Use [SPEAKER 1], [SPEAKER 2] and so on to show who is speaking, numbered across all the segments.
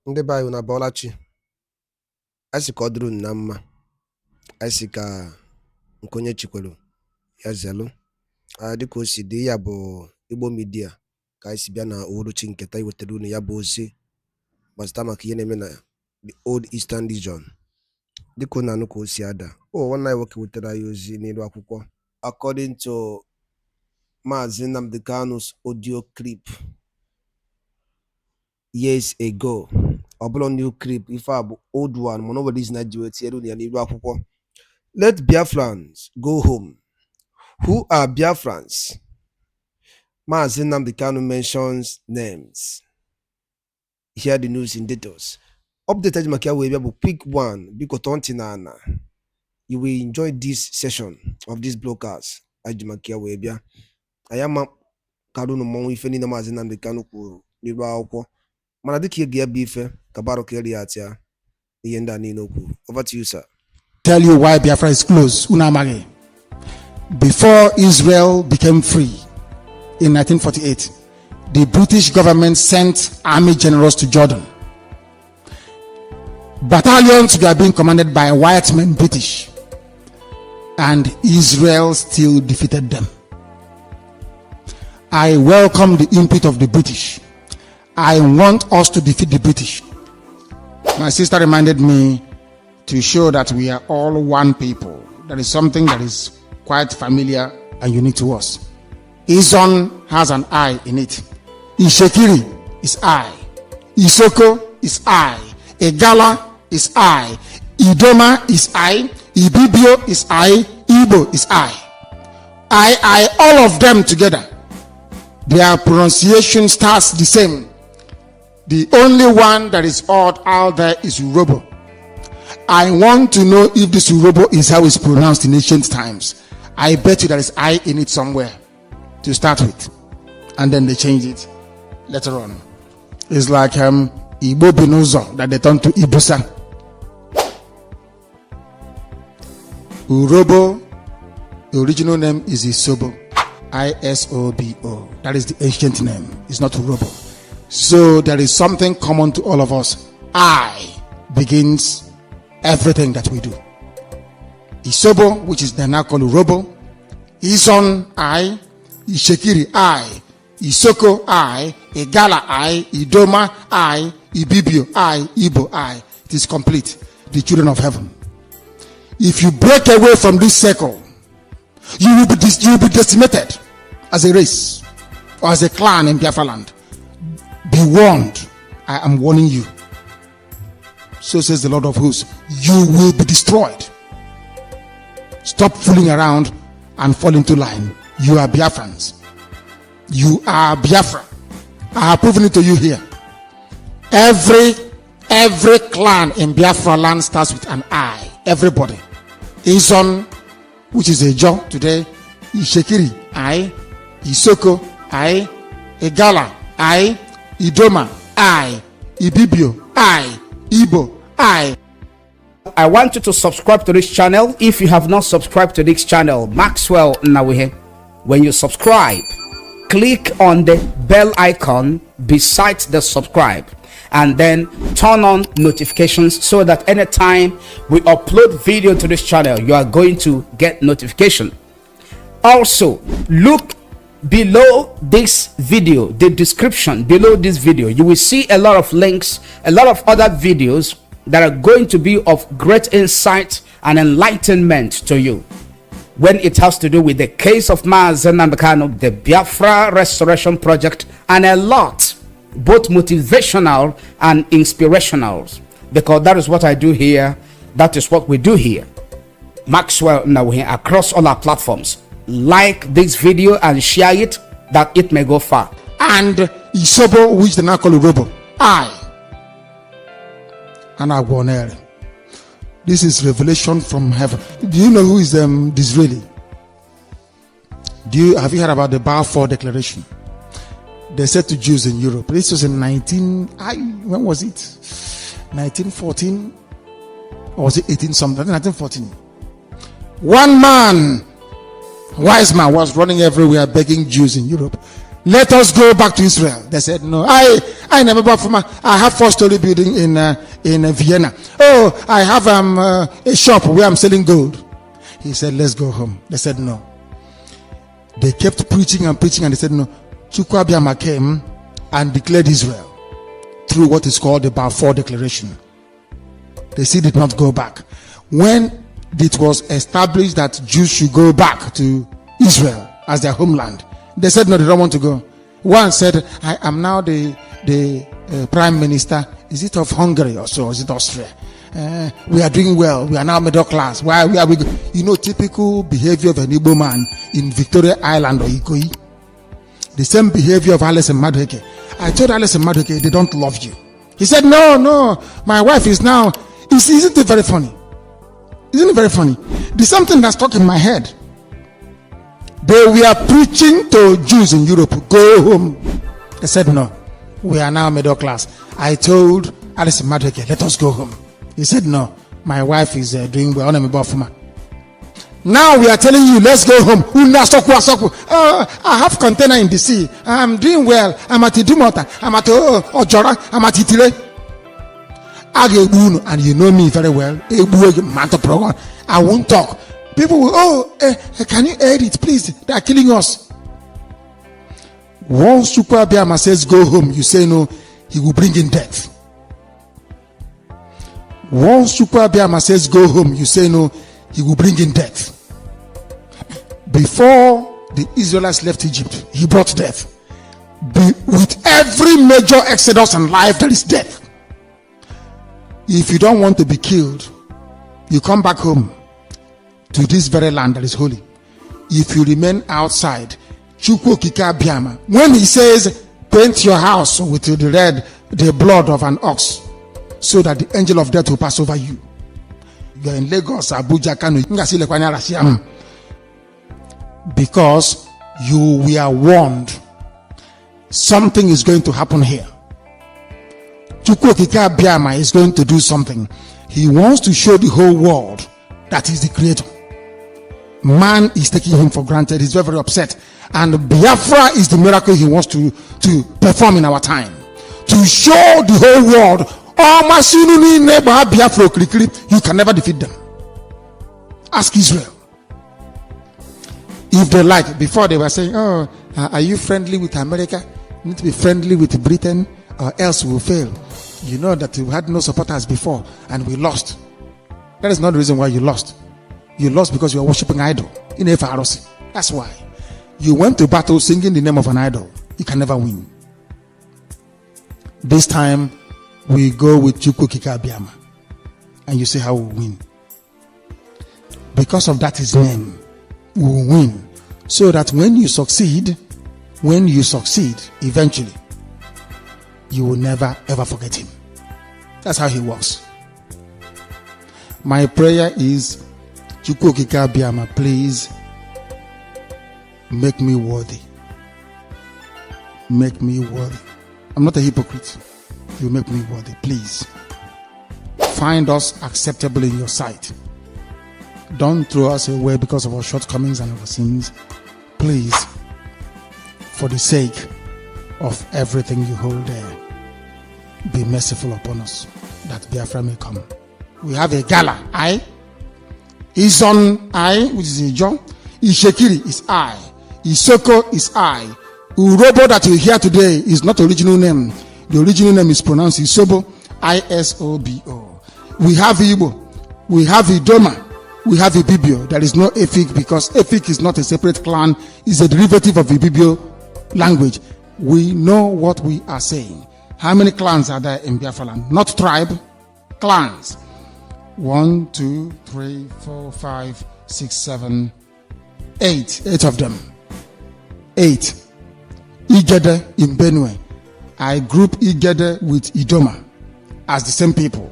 [SPEAKER 1] Ndị be anyị na Bọlachi, anyị sị ka ọ dịrị unu na mma, anyị sị ka nke onye chikwelu ya zelu. Dịka o si dị, ya bụ Igbo Media ka anyị si bịa na uhuruchi nketa iwetara unu ya bụ ozi gbasara maka ihe na-eme na the Old Eastern Region. Dịka unu anụ ka o si ada, nwanne anyị nwoke wetara anyị ozi n'elu akwụkwọ. According to Maazị Nnamdi Kanu's audio clip years ago, ọbụla new clip, ife a bụ old one, mana ọ reason ji wee tinyere unu ya n'ilu akwụkwọ. Let Biafrans go home. Who are Biafrans? Maazị Nnamdi Kanu mentions names. Hear the news in details. Updated maka we bụ quick one, biko tonti na. You will enjoy this session of this broadcast. Aji maka we bịa. Ayama Kanu no monwe ife ni na Maazị Nnamdi Kanu kwuru n'ilu akwụkwọ. Mana dịka ihe ga-ebi ife ka baro keri atia ihe ndị a niile okwu. Over to you, sir.
[SPEAKER 2] Tell you why Biafra is closed. Unamage. Before Israel became free in 1948, the British government sent army generals to Jordan. Battalions were being commanded by white men, British, and Israel still defeated them. I welcome the input of the British. I want us to defeat the British. My sister reminded me to show that we are all one people. That is something that is quite familiar and unique to us. Izon has an I in it. Ishekiri is I. Isoko is I. Egala is I. Idoma is I. Ibibio is I. Igbo is I. All of them together. Their pronunciation starts the same. The only one that is odd out there is Urobo. I want to know if this Urobo is how it's pronounced in ancient times. I bet you there is I in it somewhere to start with. And then they change it later on. It's like Igbo Binozo that they turn to Ibusa. Urobo, the original name is Isobo. I-S-O-B-O. That is the ancient name. It's not Urobo. So there is something common to all of us. I begins everything that we do. Isobo, which is now called Urobo. Izon, I. Ishekiri, I. Isoko, I. Egala, I. Idoma, I. Ibibio, I. Igbo, I. It is complete. The children of heaven. If you break away from this circle, you will be decimated as a race or as a clan in Biafra land. Be warned. I am warning you. So says the Lord of hosts. You will be destroyed. Stop fooling around and fall into line. You are Biafrans. You are Biafra. I have proven it to you here. Every clan in Biafra land starts with an I. Everybody. Izon, which is a Joe today. Ishekiri, I. Isoko, I. Egala, I. Idoma, I. Ibibio, I. Igbo, I
[SPEAKER 3] want you to subscribe to this channel. If you have not subscribed to this channel, Maxwell Nawihe, when you subscribe, click on the bell icon beside the subscribe and then turn on notifications so that anytime we upload video to this channel, you are going to get notification. Also, look below this video, the description below this video, you will see a lot of links, a lot of other videos that are going to be of great insight and enlightenment to you when it has to do with the case of Maazị Nnamdi Kanu, the Biafra Restoration Project, and a lot, both motivational and inspirational, because that is what I do here. That is what we do here. Maxwell Nawihe, across all our platforms. Like this video and share it that it may go far.
[SPEAKER 2] And Isobo, which they now call Urobo. I. And Agwonere. This is revelation from heaven. Do you know who is Disraeli? Have you heard about the Balfour Declaration? They said to Jews in Europe. This was in when was it? 1914? Or was it 18 something? 1914. One man, wise man, was running everywhere begging Jews in Europe, let us go back to Israel. They said, no, I never bought from. I have 4-story building in Vienna. Oh, I have a shop where I'm selling gold. He said, let's go home. They said no. They kept preaching and preaching, and they said no. Chukwu Abịama came and declared Israel through what is called the Balfour Declaration. They still did not go back. When it was established that Jews should go back to Israel as their homeland, they said no, they don't want to go. One said, I am now the prime minister. Is it of Hungary or so? Is it Austria? We are doing well. We are now middle class. Why are we? You know, typical behavior of an Igbo man in Victoria Island or Ikoyi. The same behavior of Alice and Madueke. I told Alice and Madueke, they don't love you. He said, no, my wife is now. Isn't it very funny? Isn't it very funny? There's something that's stuck in my head. They were preaching to Jews in Europe, go home. They said, no, we are now middle class. I told Alice and Madueke, let us go home. He said, no, my wife is doing well. Now we are telling you, let's go home. I have container in the sea. I'm doing well. I'm at Idumota. I'm at Ojora. I'm at Itire. And you know me very well. I won't talk. People will, can you aid it, please? They are killing us. Once Chukwu Abịama says go home, you say no, he will bring in death. Once Chukwu Abịama says go home, you say no, he will bring in death. Before the Israelites left Egypt, he brought death. With every major exodus in life, there is death. If you don't want to be killed, you come back home to this very land that is holy. If you remain outside, Chukwu Okike Abịama, when he says paint your house with the blood of an ox, so that the angel of death will pass over you. You are in Lagos, Abuja, Kano, because you were warned something is going to happen here. Chukwu Okike Abịama is going to do something. He wants to show the whole world that he's the creator. Man is taking him for granted. He's very, very upset. And Biafra is the miracle he wants to perform in our time. To show the whole world, you can never defeat them. Ask Israel. If they like, before they were saying, oh, are you friendly with America? You need to be friendly with Britain or else we will fail. You know that we had no supporters before and we lost. That is not the reason why you lost. You lost because you are worshiping idol in Efarosi. That's why. You went to battle singing the name of an idol. You can never win. This time, we go with Chukwu Okike Abịama. And you see how we win. Because of that his name, we will win. So that when you succeed, eventually, you will never ever forget him. That's how he works. My prayer is, Chukwu Okike Abịama, please make me worthy. Make me worthy. I'm not a hypocrite. You make me worthy, please. Find us acceptable in your sight. Don't throw us away because of our shortcomings and our sins. Please, for the sake of everything you hold there, be merciful upon us, that Biafra may come. We have a gala, I. Izon, I, which is Ijo. Ishekiri is I. Isoko is I. Urobo that you hear today is not original name. The original name is pronounced Isobo, I-S-O-B-O. We have Igbo. We have Idoma. We have Ibibio. There is no Efik because Efik is not a separate clan. It's a derivative of Ibibio language. We know what we are saying. How many clans are there in Biafra land? Not tribe, clans. 1, 2, 3, 4, 5, 6, 7, 8. 8 of them. 8. Igede in Benue. I group Igede with Idoma as the same people.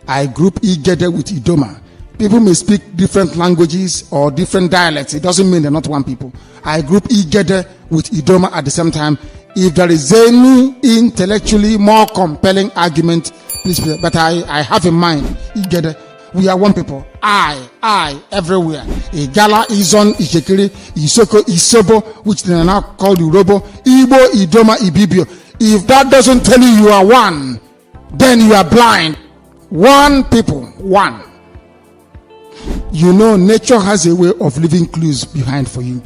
[SPEAKER 2] I group Igede with Idoma. People may speak different languages or different dialects. It doesn't mean they're not one people. I group Igede with Idoma at the same time. If there is any intellectually more compelling argument, please, but I have in mind Igede. We are one people. I, everywhere. Igala, Izon, Ishekiri, Isoko, Isobo, which they are now called Urobo, Igbo, Idoma, Ibibio. If that doesn't tell you you are one, then you are blind. One people, one. You know, nature has a way of leaving clues behind for you.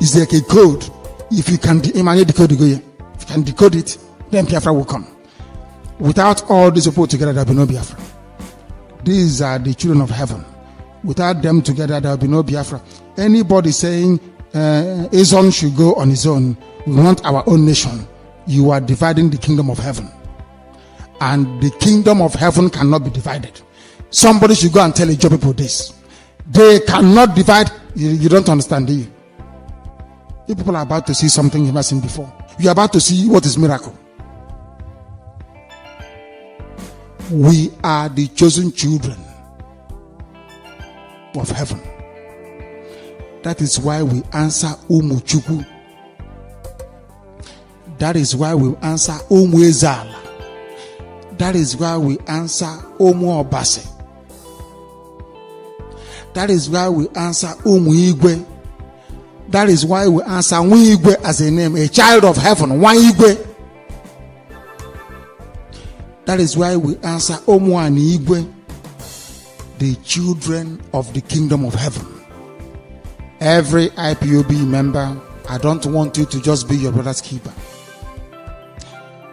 [SPEAKER 2] It's like a code. If you can decode it, then Biafra will come. Without all these people together, there will be no Biafra. These are the children of heaven. Without them together, there will be no Biafra. Anybody saying Azon should go on his own, we want our own nation, you are dividing the kingdom of heaven. And the kingdom of heaven cannot be divided. Somebody should go and tell the people this. They cannot divide. You don't understand, do you? You people are about to see something you've never seen before. You are about to see what is miracle. We are the chosen children of heaven. That is why we answer Umuchuku. That is why we answer Umwezala. That is why we answer Omu Obase. That is why we answer Umuigwe. That is why we answer Nwigwe as a name, a child of heaven, Nwigwe. That is why we answer Omuanigwe, the children of the kingdom of heaven. Every IPOB member, I don't want you to just be your brother's keeper.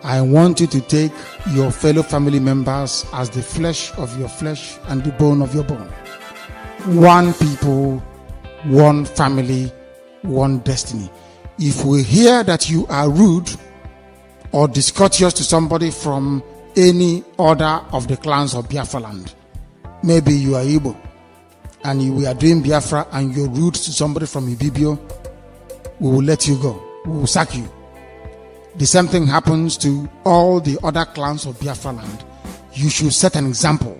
[SPEAKER 2] I want you to take your fellow family members as the flesh of your flesh and the bone of your bone. One people, one family, one destiny. If we hear that you are rude or discourteous to somebody from any order of the clans of Biafra land, maybe you are Igbo and we are doing Biafra and you're rude to somebody from IGBO, we will let you go. We will sack you. The same thing happens to all the other clans of Biafra land. You should set an example.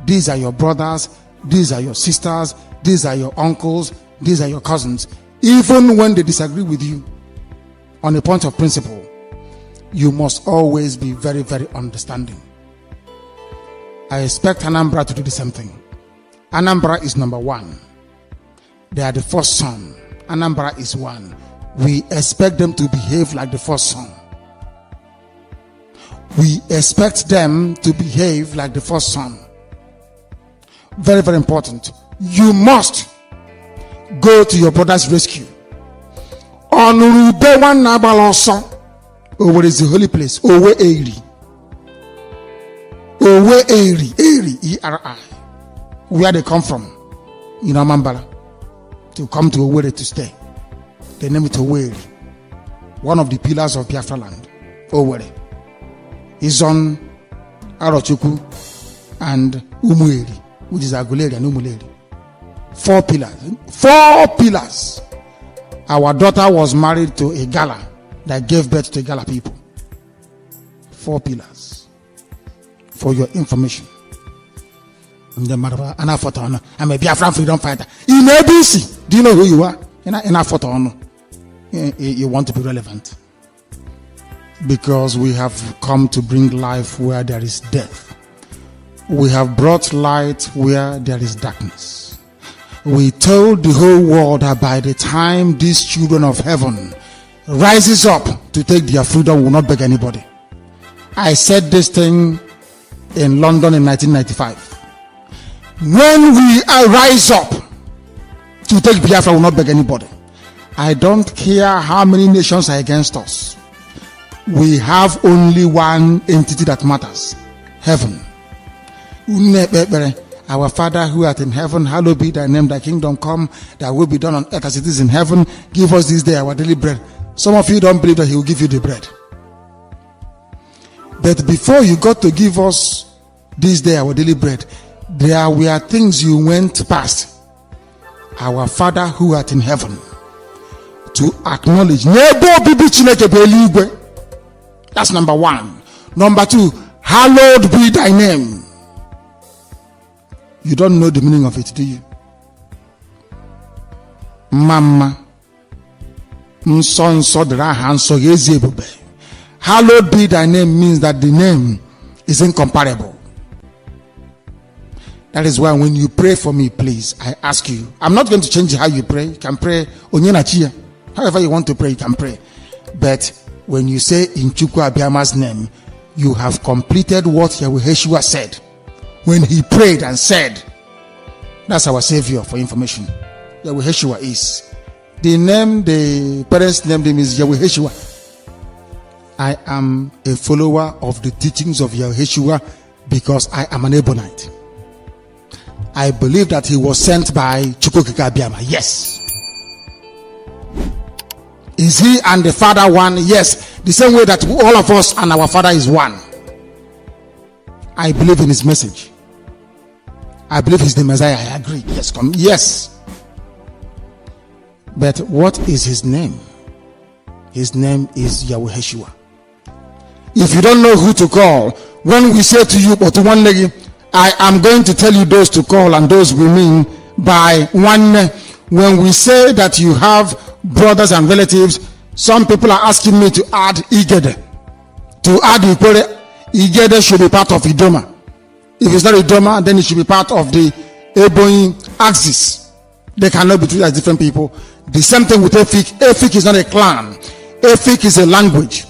[SPEAKER 2] These are your brothers, these are your sisters, these are your uncles, these are your cousins. Even when they disagree with you on a point of principle, you must always be very, very understanding. I expect Anambra to do the same thing. Anambra is number one. They are the first son. Anambra is one. We expect them to behave like the first son. We expect them to behave like the first son. Very, very important. You must go to your brother's rescue. Onurube wan nabaloso. Where is the holy place? Owe Eri. Owe Eri. Eri. E-R-I. Where they come from? In Amambala. To come to Owerri to stay. They name it Owerri. One of the pillars of Biafra land. Owerri. Izon, Arochukwu, and Umueri, which is Aguleri and Umuleri. 4 pillars. 4 pillars. Our daughter was married to a Gala that gave birth to Gala people. 4 pillars. For your information. I'm a Biafran freedom fighter. In ABC, do you know who you are? In our photo, you want to be relevant. Because we have come to bring life where there is death. We have brought light where there is darkness. We told the whole world that by the time these children of heaven rises up to take their freedom, we will not beg anybody. I said this thing in London in 1995. When we rise up to take Biafra, we will not beg anybody. I don't care how many nations are against us. We have only one entity that matters. Heaven. Our Father who art in heaven, hallowed be thy name, thy kingdom come, thy will be done on earth as it is in heaven. Give us this day our daily bread. Some of you don't believe that he will give you the bread. But before you got to give us this day our daily bread, there were things you went past. Our Father who art in heaven. To acknowledge. That's number 1. Number 2, hallowed be thy name. You don't know the meaning of it, do you? Mama. Hallowed be thy name means that the name is incomparable. That is why when you pray for me, please, I ask you. I'm not going to change how you pray. You can pray. However you want to pray, you can pray. But when you say in Chukwu Abiama's name, you have completed what Yahweh Yeshua said when he prayed and said, that's our savior. For information, Yahweh Yeshua is the name. The parents named him is Yahweh Yeshua. I am a follower of the teachings of Yahweh Yeshua because I am an Ebonite. I believe that he was sent by Chukwu Abiama. Yes. Is he and the Father one? Yes. The same way that all of us and our Father is one. I believe in his message. I believe he's the Messiah. I agree. Yes, come. Yes. But what is his name? His name is Yahweh Yeshua. If you don't know who to call, when we say to you, but one leg, I am going to tell you those to call and those we mean by one. When we say that you have brothers and relatives, some people are asking me to add Igede. To add Igede should be part of Idoma. If it's not Idoma, then it should be part of the Ebonyi axis. They cannot be treated as different people. The same thing with Efik. Efik is not a clan. Efik is a language.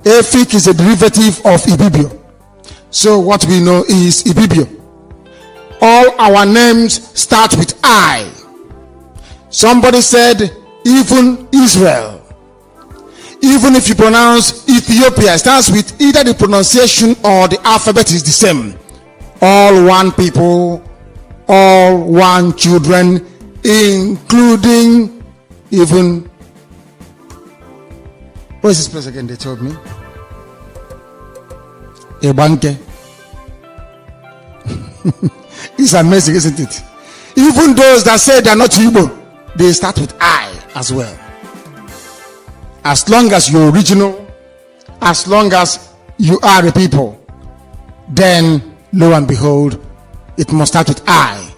[SPEAKER 2] Efik is a derivative of Ibibio. So what we know is Ibibio. All our names start with I. Somebody said, even Israel. Even if you pronounce Ethiopia, it starts with either the pronunciation or the alphabet is the same. All one people, all one children, including even, what is this place again they told me? Ebanke. It's amazing, isn't it? Even those that say they are not Igbo, they start with I as well. As long as you're original, as long as you are a people, then lo and behold, it must start with I.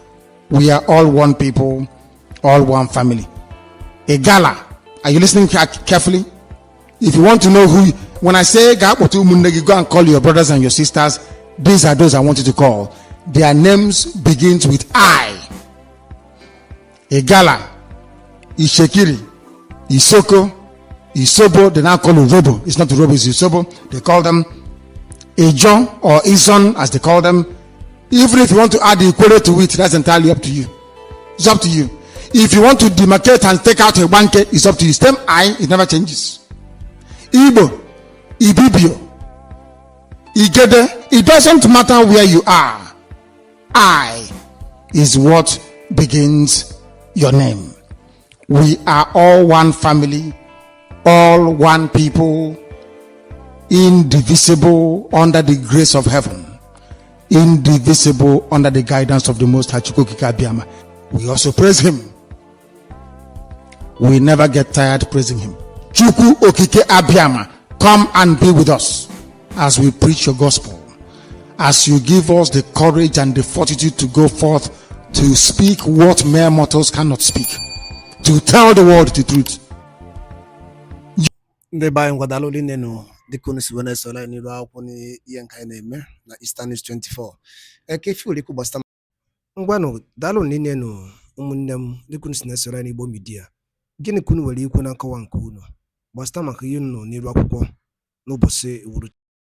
[SPEAKER 2] We are all one people, all one family. A gala. Are you listening carefully? If you want to know who, when I say go and call your brothers and your sisters, these are those I want you to call. Their names begins with I. A gala, Ishekiri, Isoko, Isobo, they now call it Robo. It's not Robo, it's Isobo. They call them Ejon or Ison, as they call them. Even if you want to add the equator to it, that's entirely up to you. It's up to you. If you want to demarcate and take out a banket, it's up to you. Stem I, it never changes. Igbo, Ibibio, Igede, it doesn't matter where you are. I is what begins your name. We are all one family, all one people, indivisible under the grace of heaven, indivisible under the guidance of the Most High Chukwu Abiama. We also praise him. We never get tired praising him. Chukwu Okike Abiama, come and be with us as we preach your gospel, as you give us the courage and the fortitude to go forth to speak what mere mortals cannot speak, to tell the world the truth.
[SPEAKER 1] Ndị be anyị ngwadalụ niile nụ dịka unu si wee sola n'iru akwụkwọ n'ihe nke anyị na-eme na Eastern News 24. Eke ife ikwu gbasara ngwanụ dalụ niile nụ ụmụnne m dịka unu si na-esoro anyị n'Igbo Media. Gịnị ka unu nwere ikwu na nkọwa nke unu gbasara maka ihe unu nọ n'iru akwụkwọ n'ụbọchị ewuru